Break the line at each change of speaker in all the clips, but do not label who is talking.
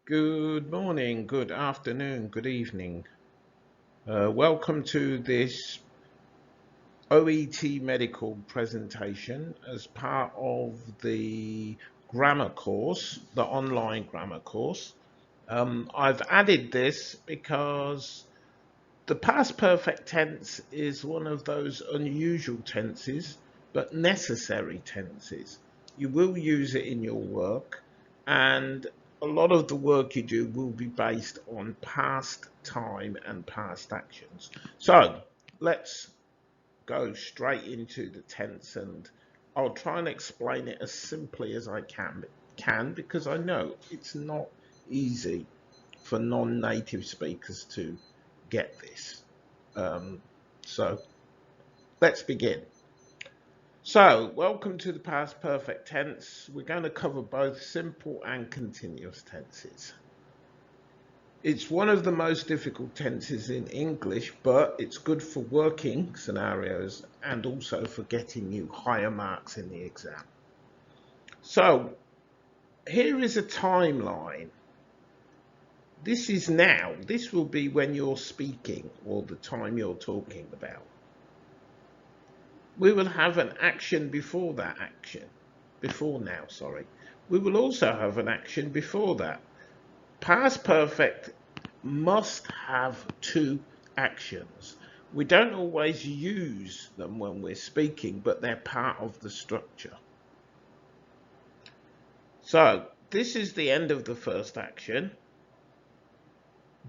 Good morning, good afternoon, good evening. Welcome to this OET medical presentation as part of the grammar course, the online grammar course. I've added this because the past perfect tense is one of those unusual tenses, but necessary tenses. You will use it in your work, and a lot of the work you do will be based on past time and past actions. So let's go straight into the tense, and I'll try and explain it as simply as I can because I know it's not easy for non-native speakers to get this. So let's begin. So, welcome to the past perfect tense. We're going to cover both simple and continuous tenses. It's one of the most difficult tenses in English, but it's good for working scenarios and also for getting you higher marks in the exam. So, here is a timeline. This is now. This will be when you're speaking or the time you're talking about. We will have an action before that action. Before now, sorry. We will also have an action before that. Past perfect must have two actions. We don't always use them when we're speaking, but they're part of the structure. So, this is the end of the first action.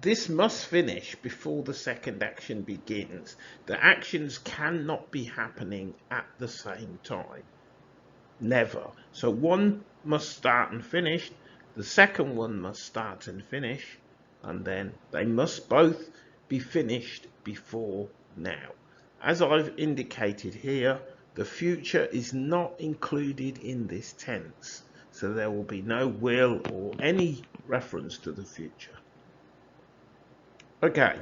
This must finish before the second action begins. The actions cannot be happening at the same time. Never. So one must start and finish, the second one must start and finish, and then they must both be finished before now. As I've indicated here, the future is not included in this tense, so there will be no will or any reference to the future. Okay,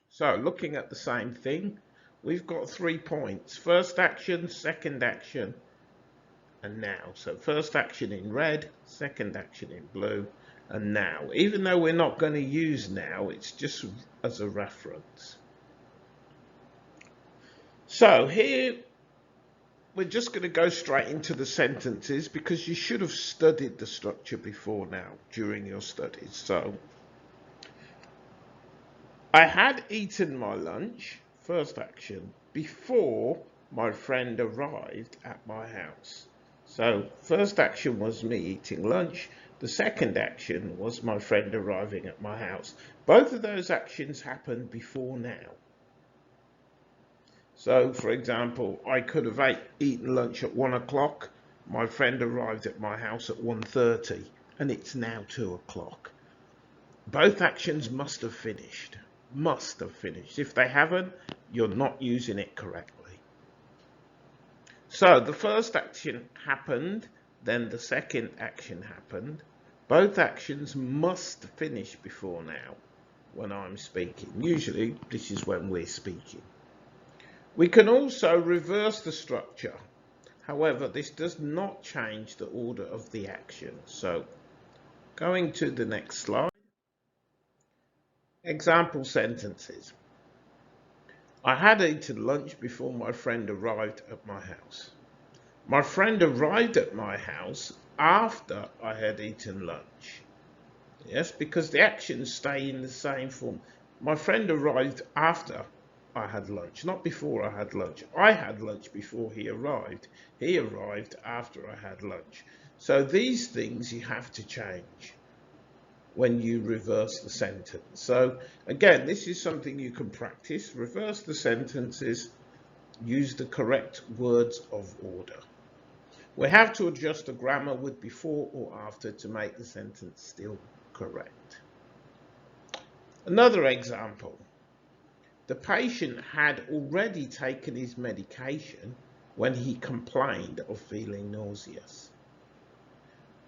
so looking at the same thing, we've got 3 points. First action, second action, and now. So first action in red, second action in blue, and now. Even though we're not going to use now, it's just as a reference. So here, we're just going to go straight into the sentences because you should have studied the structure before now during your studies. So, I had eaten my lunch, first action, before my friend arrived at my house. So, first action was me eating lunch. The second action was my friend arriving at my house. Both of those actions happened before now. So, for example, I could have eaten lunch at 1 o'clock. My friend arrived at my house at 1:30, and it's now 2 o'clock. Both actions must have finished. Must have finished. If they haven't, you're not using it correctly. So the first action happened, then the second action happened. Both actions must finish before now when I'm speaking. Usually this is when we're speaking. We can also reverse the structure. However, this does not change the order of the action. So going to the next slide. Example sentences. I had eaten lunch before my friend arrived at my house. My friend arrived at my house after I had eaten lunch. Yes, because the actions stay in the same form. My friend arrived after I had lunch, not before I had lunch. I had lunch before he arrived. He arrived after I had lunch. So these things you have to change when you reverse the sentence. So again, this is something you can practice. Reverse the sentences, use the correct words of order. We have to adjust the grammar with before or after to make the sentence still correct. Another example. The patient had already taken his medication when he complained of feeling nauseous.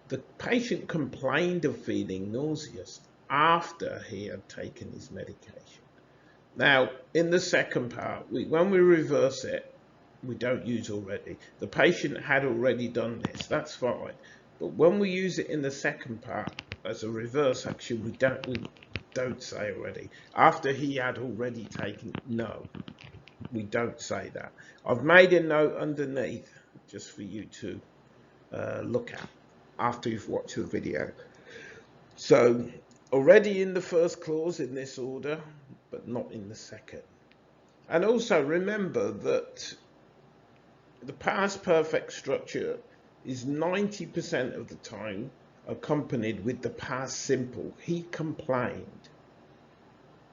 The patient complained of feeling nauseous after he had taken his medication. Now, in the second part, when we reverse it, we don't use already. The patient had already done this, that's fine. But when we use it in the second part as a reverse action, we don't say already. After he had already taken, no, we don't say that. I've made a note underneath just for you to look at after you've watched the video. So already in the first clause in this order, but not in the second. And also remember that the past perfect structure is 90% of the time accompanied with the past simple. He complained.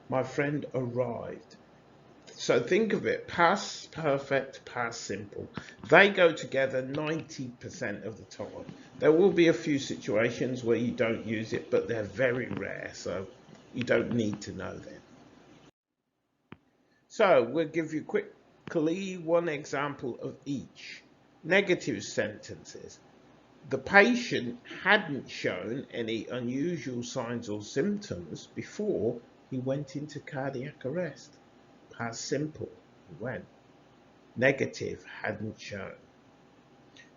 My friend arrived. So think of it, past perfect, past simple. They go together 90% of the time. There will be a few situations where you don't use it, but they're very rare, so you don't need to know them. So we'll give you quickly one example of each. Negative sentences. The patient hadn't shown any unusual signs or symptoms before he went into cardiac arrest. Past simple, he went. Negative, hadn't shown.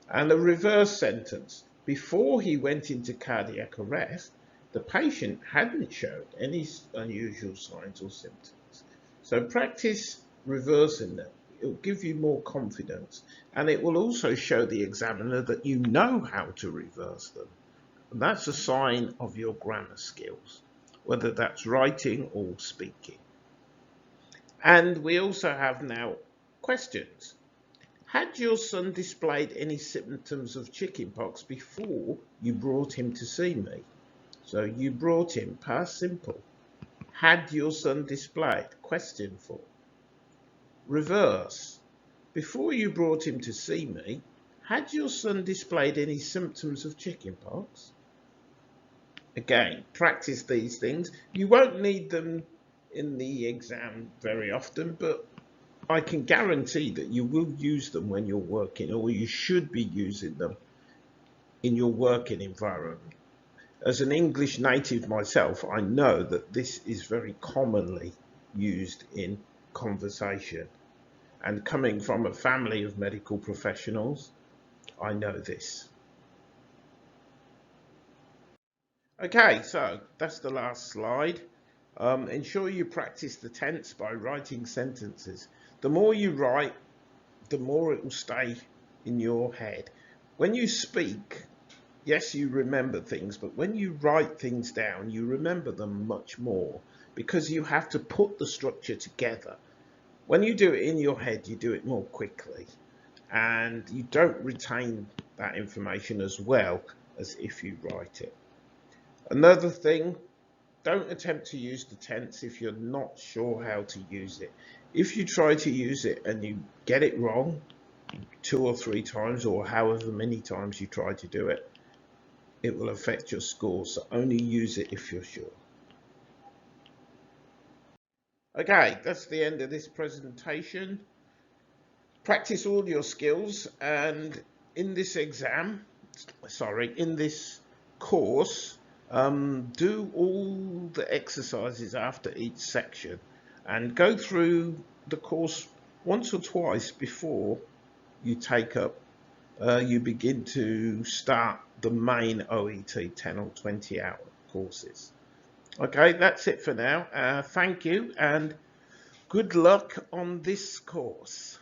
And a reverse sentence. Before he went into cardiac arrest, the patient hadn't shown any unusual signs or symptoms. So practice reversing them. It will give you more confidence, and it will also show the examiner that you know how to reverse them. And that's a sign of your grammar skills, whether that's writing or speaking. And we also have now questions. Had your son displayed any symptoms of chickenpox before you brought him to see me? So you brought him, past simple. Had your son displayed? Question form. Reverse. Before you brought him to see me, had your son displayed any symptoms of chickenpox? Again, practice these things. You won't need them in the exam very often, but I can guarantee that you will use them when you're working, or you should be using them in your working environment. As an English native myself, I know that this is very commonly used in conversation. And coming from a family of medical professionals, I know this. Okay, so that's the last slide. Ensure you practice the tense by writing sentences. The more you write, the more it will stay in your head. When you speak, yes, you remember things, but when you write things down, you remember them much more because you have to put the structure together. When you do it in your head, you do it more quickly, and you don't retain that information as well as if you write it. Another thing, don't attempt to use the tense if you're not sure how to use it. If you try to use it and you get it wrong 2 or 3 times, or however many times you try to do it, it will affect your score. So only use it if you're sure. Okay, that's the end of this presentation. Practice all your skills, and in this in this course, do all the exercises after each section and go through the course once or twice before you take up, you begin to start the main OET 10 or 20 hour courses. Okay, that's it for now. Thank you and good luck on this course.